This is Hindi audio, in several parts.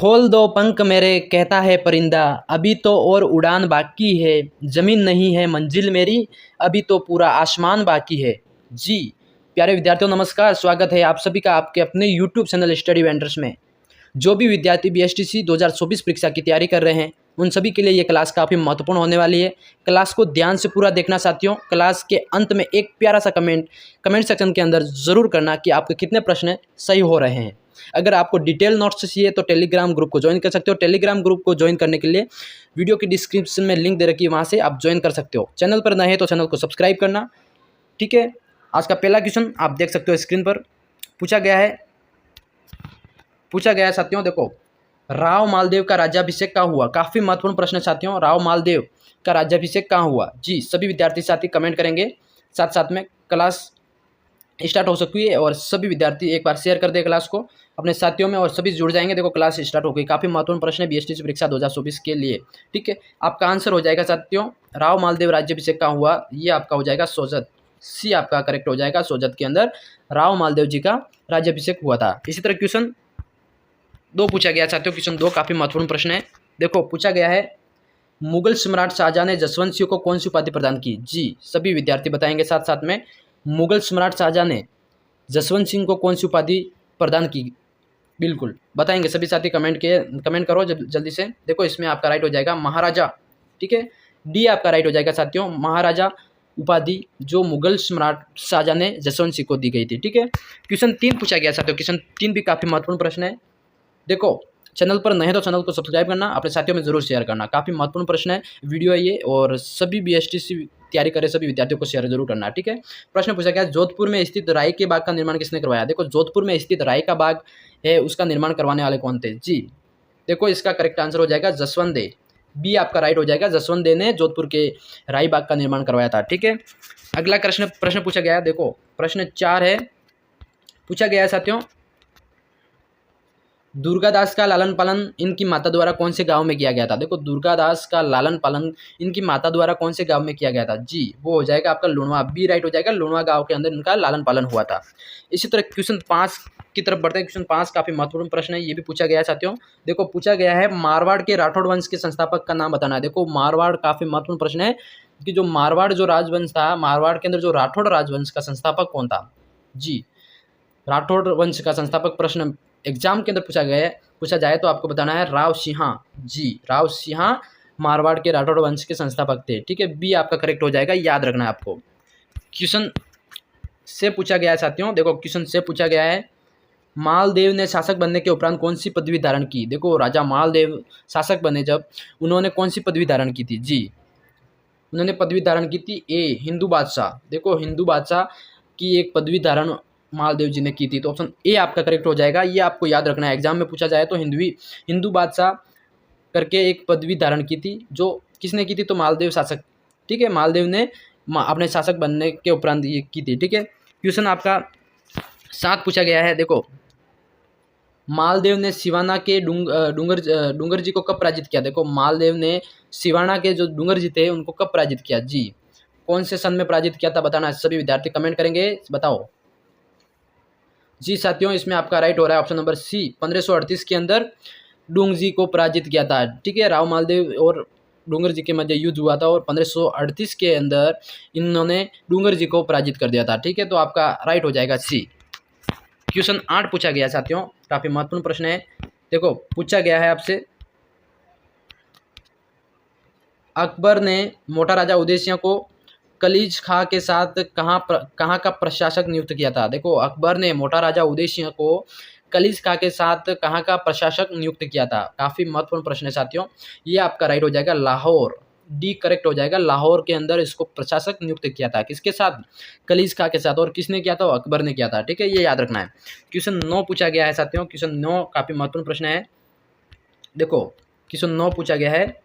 खोल दो पंख मेरे कहता है परिंदा, अभी तो और उड़ान बाकी है, ज़मीन नहीं है मंजिल मेरी, अभी तो पूरा आसमान बाकी है। जी प्यारे विद्यार्थियों नमस्कार, स्वागत है आप सभी का आपके अपने यूट्यूब चैनल स्टडी वेंडर्स में। जो भी विद्यार्थी बीएसटीसी 2024 परीक्षा की तैयारी कर रहे हैं उन सभी के लिए ये क्लास काफ़ी महत्वपूर्ण होने वाली है। क्लास को ध्यान से पूरा देखना साथियों। क्लास के अंत में एक प्यारा सा कमेंट सेक्शन के अंदर ज़रूर करना कि आपके कितने प्रश्न सही हो रहे हैं। अगर आपको डिटेल नोट्स चाहिए तो टेलीग्राम ग्रुप को ज्वाइन कर सकते हो। टेलीग्राम ग्रुप को ज्वाइन करने के लिए वीडियो की डिस्क्रिप्शन में लिंक दे रखी है, वहाँ से आप ज्वाइन कर सकते हो। चैनल पर नए हैं तो चैनल को सब्सक्राइब करना, ठीक है। आज का पहला क्वेश्चन आप देख सकते हो स्क्रीन पर। पूछा गया है साथियों, देखो, राव मालदेव का राज्याभिषेक कहाँ हुआ। काफ़ी महत्वपूर्ण प्रश्न है साथियों। राव मालदेव का राज्याभिषेक कहाँ हुआ। जी सभी विद्यार्थी साथी कमेंट करेंगे, साथ साथ में क्लास स्टार्ट हो सकती है। और सभी विद्यार्थी एक बार शेयर कर दे क्लास को अपने साथियों में और सभी जुड़ जाएंगे। देखो क्लास स्टार्ट हो गई। काफ़ी महत्वपूर्ण प्रश्न है बीएसटीसी परीक्षा 2024 के लिए, ठीक है। आपका आंसर हो जाएगा साथियों, राव मालदेव राज्याभिषेक कहाँ हुआ, ये आपका हो जाएगा सोजत। सी आपका करेक्ट हो जाएगा। सोजत के अंदर राव मालदेव जी का राज्याभिषेक हुआ था। इसी तरह क्वेश्चन 2 पूछा गया साथियों। क्वेश्चन 2 काफ़ी महत्वपूर्ण प्रश्न है। देखो पूछा गया है, मुगल सम्राट शाहजहां ने जसवंत सिंह को कौन सी उपाधि प्रदान की। जी सभी विद्यार्थी बताएंगे साथ साथ में। मुगल सम्राट शाहजहां ने जसवंत सिंह को कौन सी उपाधि प्रदान की, बिल्कुल बताएंगे सभी साथी। कमेंट करो जल्दी से। देखो इसमें आपका राइट हो जाएगा महाराजा, ठीक है। डी आपका राइट हो जाएगा साथियों, महाराजा उपाधि जो मुगल सम्राट शाहजहां ने जसवंत सिंह को दी गई थी, ठीक है। क्वेश्चन 3 पूछा गया साथियों। क्वेश्चन 3 भी काफ़ी महत्वपूर्ण प्रश्न है। देखो चैनल पर नए हैं तो चैनल को सब्सक्राइब करना, अपने साथियों में जरूर शेयर करना। काफ़ी महत्वपूर्ण प्रश्न है, वीडियो है ये, और सभी बीएसटीसी तैयारी करे सभी विद्यार्थियों को शेयर जरूर करना, ठीक है। प्रश्न पूछा गया, जोधपुर में स्थित राय के बाग का निर्माण किसने करवाया। देखो जोधपुर में स्थित राय का बाग है, उसका निर्माण करवाने वाले कौन थे। जी देखो इसका करेक्ट आंसर हो जाएगा जसवंत दे। बी आपका राइट हो जाएगा, जसवंत दे ने जोधपुर के राय बाग का निर्माण करवाया था, ठीक है। अगला प्रश्न पूछा गया है। देखो प्रश्न 4 है, पूछा गया है साथियों, दुर्गादास का लालन पालन इनकी माता द्वारा कौन से गांव में किया गया था। देखो दुर्गादास का लालन पालन इनकी माता द्वारा कौन से गांव में किया गया था। जी वो हो जाएगा आपका लुणवा। बी राइट हो जाएगा, लुणवा गांव के अंदर इनका लालन पालन हुआ था। इसी तरह क्वेश्चन 5 की तरफ बढ़ते हैं। क्वेश्चन 5 काफी महत्वपूर्ण प्रश्न है, ये भी पूछा गया है साथियों। देखो पूछा गया है, मारवाड़ के राठौड़ वंश के संस्थापक का नाम बताना है। देखो मारवाड़ काफी महत्वपूर्ण प्रश्न है कि जो मारवाड़ जो राजवंश था, मारवाड़ के अंदर जो राठौड़ राजवंश का संस्थापक कौन था। जी राठौड़ वंश का संस्थापक प्रश्न एग्जाम के अंदर पूछा जाए तो आपको बताना है राव सिंहा। जी राव सिंहा मारवाड़ के राठौड़ वंश के संस्थापक थे, ठीक है। बी आपका करेक्ट हो जाएगा, याद रखना है आपको। क्वेश्चन से पूछा गया है साथियों। देखो क्वेश्चन से पूछा गया है, मालदेव ने शासक बनने के उपरांत कौन सी पदवी धारण की। देखो राजा मालदेव शासक बने जब, उन्होंने कौन सी पदवी धारण की थी। जी उन्होंने पदवी धारण की थी ए हिंदू बादशाह। देखो हिंदू बादशाह की एक पदवी धारण मालदेव जी ने की थी, तो ऑप्शन ए आपका करेक्ट हो जाएगा। ये आपको याद रखना है, एग्जाम में पूछा जाए तो हिंदू बादशाह करके एक पदवी धारण की थी, जो किसने की थी, तो मालदेव शासक, ठीक है। मालदेव ने अपने शासक बनने के उपरांत ये की थी, ठीक है। क्वेश्चन आपका 7 पूछा गया है। देखो मालदेव ने सिवाना के डूंगर जी को कब पराजित किया। देखो मालदेव ने सिवाना के जो डूंगर जी थे उनको कब पराजित किया। जी कौन से सन में पराजित किया था बताना, सभी विद्यार्थी कमेंट करेंगे, बताओ। जी साथियों इसमें आपका राइट हो रहा है ऑप्शन नंबर सी, 1538 के अंदर डूंगर जी को पराजित किया था, ठीक है। राव मालदेव और डूंगर जी के मध्य युद्ध हुआ था और 1538 के अंदर इन्होंने डूंगर जी को पराजित कर दिया था, ठीक है। तो आपका राइट हो जाएगा सी। क्वेश्चन 8 पूछा गया साथियों, काफी महत्वपूर्ण प्रश्न है। देखो पूछा गया है आपसे, अकबर ने मोटा राजा उदय सिंह को कलीज खां के साथ कहाँ का प्रशासक नियुक्त किया था। देखो अकबर ने मोटा राजा उदय सिंह को कलीज खां के साथ कहाँ का प्रशासक नियुक्त किया था। काफ़ी महत्वपूर्ण प्रश्न है साथियों। ये आपका राइट हो जाएगा लाहौर। डी करेक्ट हो जाएगा, लाहौर के अंदर इसको प्रशासक नियुक्त किया था। किसके साथ, कलीज खां के साथ। और किसने किया था, अकबर ने किया था, ठीक है। ये याद रखना है। क्वेश्चन 9 पूछा गया है साथियों। क्वेश्चन 9 काफ़ी महत्वपूर्ण प्रश्न है। देखो क्वेश्चन 9 पूछा गया है,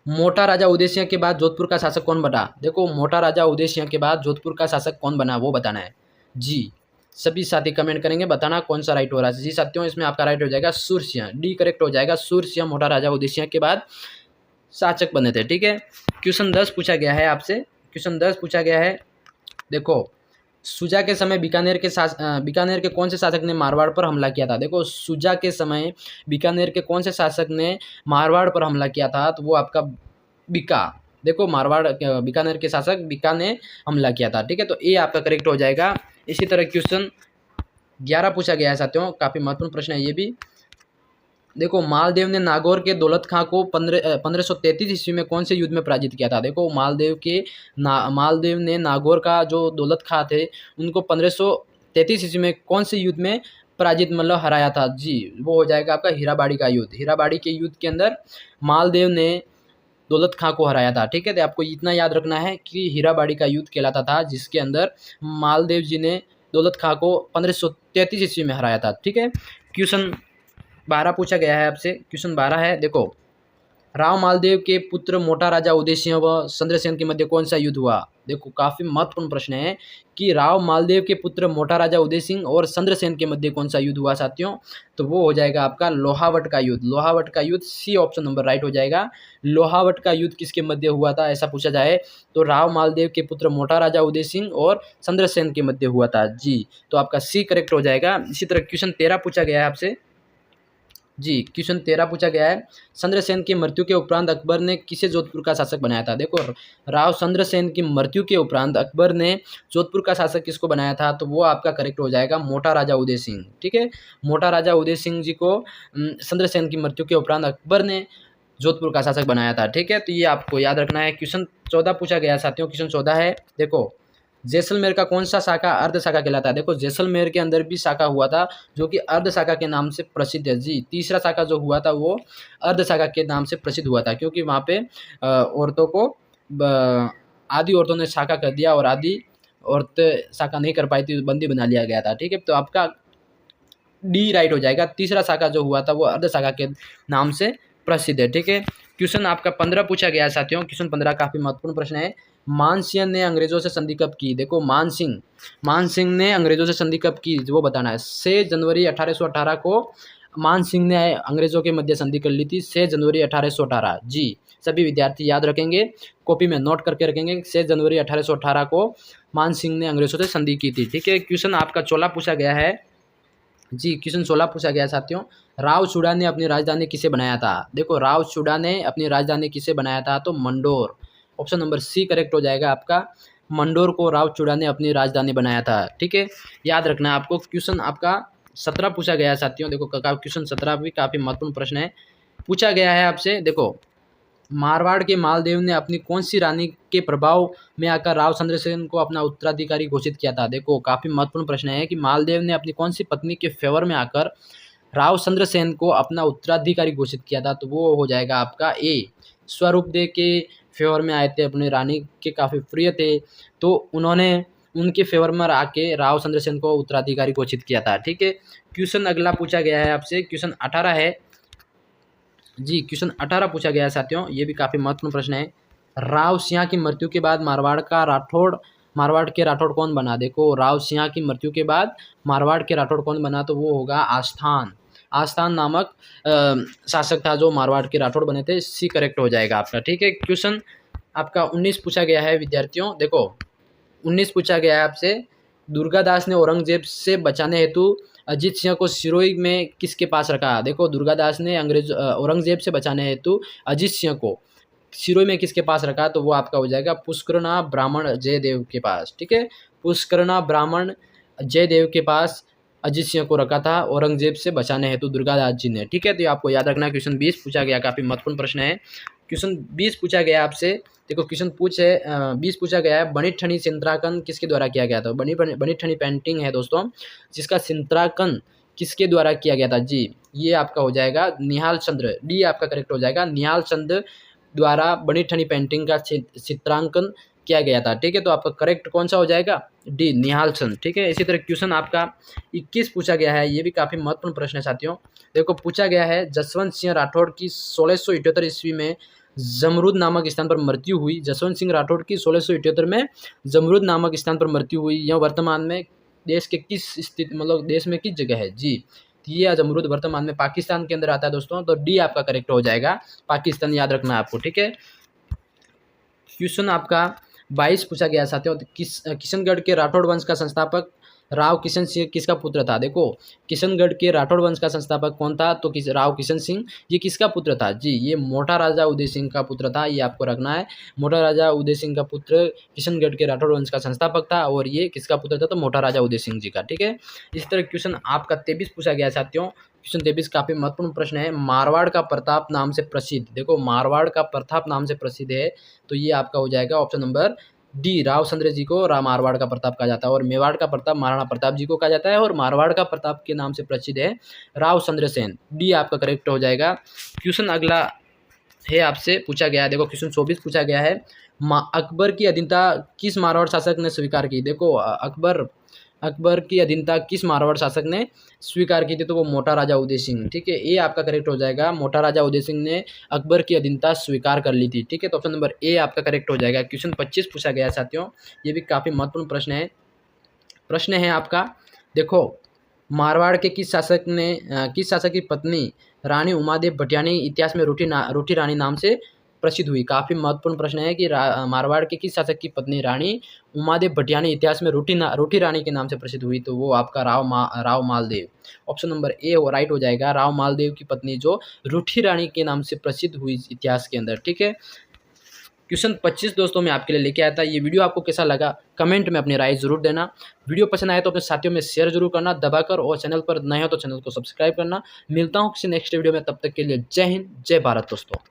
मोटा राजा उदय सिंह के बाद जोधपुर का शासक कौन बना। देखो मोटा राजा उदय सिंह के बाद जोधपुर का शासक कौन बना वो बताना है। जी सभी साथी कमेंट करेंगे, बताना कौन सा राइट हो रहा है। जी साथियों इसमें आपका राइट हो जाएगा सूरसिंह। डी करेक्ट हो जाएगा, सूरसिंह मोटा राजा उदय सिंह के बाद शासक बने थे, ठीक है। क्वेश्चन 10 पूछा गया है आपसे। क्वेश्चन 10 पूछा गया है, देखो शुजा के समय बीकानेर के कौन से शासक ने मारवाड़ पर हमला किया था? देखो शुजा के समय बीकानेर के कौन से शासक ने मारवाड़ पर हमला किया था? तो वो आपका बीका, देखो बीकानेर के शासक बीका ने हमला किया था। ठीक है, तो ये आपका करेक्ट हो जाएगा। इसी तरह क्वेश्चन 11 पूछा गया है साथियों, काफ़ी महत्वपूर्ण प्रश्न है ये भी। देखो मालदेव ने नागौर के दौलत खां को 1533 ईस्वी में कौन से युद्ध में पराजित किया था? देखो मालदेव ने नागौर का जो दौलत खां थे उनको 1533 ईस्वी में कौन से युद्ध में पराजित मतलब हराया था? जी वो हो जाएगा आपका हीराबाड़ी का युद्ध। हीराबाड़ी के युद्ध के अंदर मालदेव ने दौलत खां को हराया था। ठीक है, तो आपको इतना याद रखना है कि हीराबाड़ी का युद्ध कहलाता था, जिसके अंदर मालदेव जी ने दौलत खां को 1533 ईस्वी में हराया था। ठीक है, क्वेश्चन 12 पूछा गया है आपसे। क्वेश्चन 12 है, देखो राव मालदेव के पुत्र मोटा राजा उदय सिंह व चंद्रसेन के मध्य कौन सा युद्ध हुआ? देखो काफ़ी महत्वपूर्ण प्रश्न है कि राव मालदेव के पुत्र मोटा राजा उदय सिंह और चंद्रसेन के मध्य कौन सा युद्ध हुआ साथियों? तो वो हो जाएगा आपका लोहावट का युद्ध। लोहावट का युद्ध, सी ऑप्शन नंबर राइट हो जाएगा। लोहावट का युद्ध किसके मध्य हुआ था ऐसा पूछा जाए तो राव मालदेव के पुत्र मोटा राजा उदय सिंह और चंद्रसेन के मध्य हुआ था। जी, तो आपका सी करेक्ट हो जाएगा। इसी तरह क्वेश्चन 13 पूछा गया है आपसे। जी, क्वेश्चन 13 पूछा गया है, चंद्रसेन की मृत्यु के उपरांत अकबर ने किसे जोधपुर का शासक बनाया था? देखो राव चंद्रसेन की मृत्यु के उपरांत अकबर ने जोधपुर का शासक किसको बनाया था? तो वो आपका करेक्ट हो जाएगा मोटा राजा उदय सिंह। ठीक है, मोटा राजा उदय सिंह जी को चंद्रसेन की मृत्यु के उपरांत अकबर ने जोधपुर का शासक बनाया था। ठीक है, तो ये आपको याद रखना है। क्वेश्चन 14 पूछा गया साथियों। क्वेश्चन 14 है, देखो जैसलमेर का कौन सा शाखा अर्ध शाखा कहलाता है? देखो जैसलमेर के अंदर भी शाखा हुआ था जो कि अर्ध शाखा के नाम से प्रसिद्ध है। जी, तीसरा शाखा जो हुआ था वो अर्ध शाखा के नाम से प्रसिद्ध हुआ था, क्योंकि वहाँ पे औरतों को आधी औरतों ने शाखा कर दिया और आधी औरतें शाखा नहीं कर पाई थी, बंदी बना लिया गया था। ठीक है, तो आपका डी राइट हो जाएगा। तीसरा शाखा जो हुआ था वो अर्ध शाखा के नाम से प्रसिद्ध है। ठीक है, क्वेश्चन आपका 15 पूछा गया है साथियों। क्वेश्चन 15 काफी महत्वपूर्ण प्रश्न है। मानसिंह ने अंग्रेजों से संधि कब की? देखो मानसिंह ने अंग्रेजों से संधि कब की वो बताना है। 6 जनवरी 1818 को मानसिंह ने अंग्रेजों के मध्य संधि कर ली थी। 6 जनवरी 1818। जी, सभी विद्यार्थी याद रखेंगे, कॉपी में नोट करके रखेंगे। 6 जनवरी 1818 को मानसिंह ने अंग्रेजों से संधि की थी। ठीक है, क्वेश्चन आपका 16 पूछा गया है। जी, क्वेश्चन 16 पूछा गया साथियों। राव चूड़ा ने अपनी राजधानी किसे बनाया था? देखो राव चूड़ा ने अपनी राजधानी किसे बनाया था? तो Mandore. Option number C correct हो जाएगा आपका। मंडोर को राव चूड़ा ने अपनी राजधानी बनाया था। ठीक है, याद रखना है आपको। क्वेश्चन आपका 17 पूछा गया है साथियों। देखो क्वेश्चन 17 भी काफ़ी महत्वपूर्ण प्रश्न है। पूछा गया है आपसे, देखो मारवाड़ के मालदेव ने अपनी कौन सी रानी के प्रभाव में आकर राव चंद्रसेन को अपना उत्तराधिकारी घोषित किया था? देखो काफ़ी महत्वपूर्ण प्रश्न है कि मालदेव ने अपनी कौन सी पत्नी के फेवर में आकर राव चंद्रसेन को अपना उत्तराधिकारी घोषित किया था? तो वो हो जाएगा आपका ए। स्वरूपदेव के फेवर में आए थे, अपनी रानी के काफ़ी प्रिय थे, तो उन्होंने उनके फेवर में आके राव चंद्रसेन को उत्तराधिकारी घोषित किया था। ठीक है, क्वेश्चन अगला पूछा गया है आपसे। क्वेश्चन 18 है। जी, क्वेश्चन 18 पूछा गया है साथियों। ये भी काफ़ी महत्वपूर्ण प्रश्न है। राव सिंह की मृत्यु के बाद मारवाड़ के राठौड़ कौन बना? देखो राव सिंह की मृत्यु के बाद मारवाड़ के राठौड़ कौन बना? तो वो होगा आस्थान नामक शासक था जो मारवाड़ के राठौड़ बने थे। सी करेक्ट हो जाएगा आपका। ठीक है, क्वेश्चन आपका 19 पूछा गया है विद्यार्थियों। देखो 19 पूछा गया है आपसे। दुर्गादास ने औरंगजेब से बचाने हेतु अजीत सिंह को सिरोही में किसके पास रखा? देखो दुर्गादास ने औरंगजेब से बचाने हेतु अजीत सिंह को सिरोही में किसके पास रखा? तो वो आपका हो जाएगा पुष्करना ब्राह्मण जयदेव के पास। ठीक है, पुष्करना ब्राह्मण जयदेव के पास अजीत सिंह को रखा था औरंगजेब से बचाने हेतु दुर्गादास जी ने। ठीक है, तो आपको याद रखना। क्वेश्चन 20 पूछा गया, काफ़ी महत्वपूर्ण प्रश्न है। क्वेश्चन 20 पूछा गया आपसे। देखो क्वेश्चन 20 पूछा गया है, बनिठनी चित्रांकन किसके द्वारा किया गया था? बनिठनी पेंटिंग है दोस्तों, जिसका चित्रांकन किसके द्वारा किया गया था? जी, ये आपका हो जाएगा निहाल चंद्र। डी आपका करेक्ट हो जाएगा। निहाल चंद्र द्वारा बनिठनी पेंटिंग का चित्रांकन किया गया था। ठीक है, तो आपका करेक्ट कौन सा हो जाएगा? डी, निहाल चंद। ठीक है, इसी तरह क्वेश्चन आपका 21 पूछा गया है। ये भी काफ़ी महत्वपूर्ण प्रश्न है साथियों। देखो पूछा गया है, जसवंत सिंह राठौड़ की 1678 ईस्वी में जमरूद नामक स्थान पर मृत्यु हुई। जसवंत सिंह राठौड़ की 1678 में जमरूद नामक स्थान पर मृत्यु हुई। यह वर्तमान में देश के किस स्थिति मतलब देश में किस जगह है? जी, ये जमरूद वर्तमान में पाकिस्तान के अंदर आता है दोस्तों। तो डी आपका करेक्ट हो जाएगा, पाकिस्तान। याद रखना है आपको। ठीक है, क्वेश्चन आपका 22 पूछा गया साथियों, किशनगढ़ के राठौड़ वंश का संस्थापक राव किशन सिंह किसका पुत्र था। देखो किशनगढ़ के राठौड़ वंश का संस्थापक कौन था, तो राव किशन सिंह। ये किसका पुत्र था जी, ये मोटा राजा उदय सिंह का पुत्र था, ये आपको रखना है। मोटा राजा उदय सिंह का पुत्र किशनगढ़ के राठौड़ वंश का संस्थापक था, और ये किसका पुत्र था, तो मोटा राजा उदय सिंह जी का। ठीक है, इस तरह क्वेश्चन आपका 23 पूछा गया साथियों। क्वेश्चन 23 काफी महत्वपूर्ण प्रश्न है। मारवाड़ का प्रताप नाम से प्रसिद्ध, देखो मारवाड़ का प्रताप नाम से प्रसिद्ध है, तो ये आपका हो जाएगा ऑप्शन नंबर डी, रावचंद्र जी को मारवाड़ का प्रताप कहा जाता है, और मेवाड़ का प्रताप महाराणा प्रताप जी को कहा जाता है, और मारवाड़ का प्रताप के नाम से प्रसिद्ध है रावचंद्र सेन। डी आपका करेक्ट हो जाएगा। क्वेश्चन अगला है आपसे पूछा गया है, देखो क्वेश्चन 24 पूछा गया है। अकबर की अधीनता किस मारवाड़ शासक ने स्वीकार की। देखो अकबर की अधीनता किस मारवाड़ शासक ने स्वीकार की थी, तो वो मोटा राजा उदय सिंह। ठीक है, ए आपका करेक्ट हो जाएगा। मोटा राजा उदय सिंह ने अकबर की अधीनता स्वीकार कर ली थी। ठीक है, तो ऑप्शन नंबर ए आपका करेक्ट हो जाएगा। क्वेश्चन 25 पूछा गया है साथियों, ये भी काफी महत्वपूर्ण प्रश्न है आपका। देखो मारवाड़ के किस शासक की पत्नी रानी उमादेव भटियानी इतिहास में रोटी रानी नाम से प्रसिद्ध हुई। काफी महत्वपूर्ण प्रश्न है कि मारवाड़ के किस शासक की पत्नी रानी उमादेव भटियानी इतिहास में रोटी रानी के नाम से प्रसिद्ध हुई, तो वो आपका Rao Maldev. Option number A right हो जाएगा। राव मालदेव की पत्नी जो रोटी रानी के नाम से प्रसिद्ध हुई इतिहास के अंदर। ठीक है, क्वेश्चन 25 दोस्तों मैं आपके लिए लेके आया था। ये वीडियो आपको कैसा लगा कमेंट में अपनी राय जरूर देना। वीडियो पसंद आए तो अपने साथियों में शेयर जरूर करना दबाकर, और चैनल पर नए हो तो चैनल को सब्सक्राइब करना। मिलता हूँ किसी नेक्स्ट वीडियो में, तब तक के लिए जय हिंद जय भारत दोस्तों।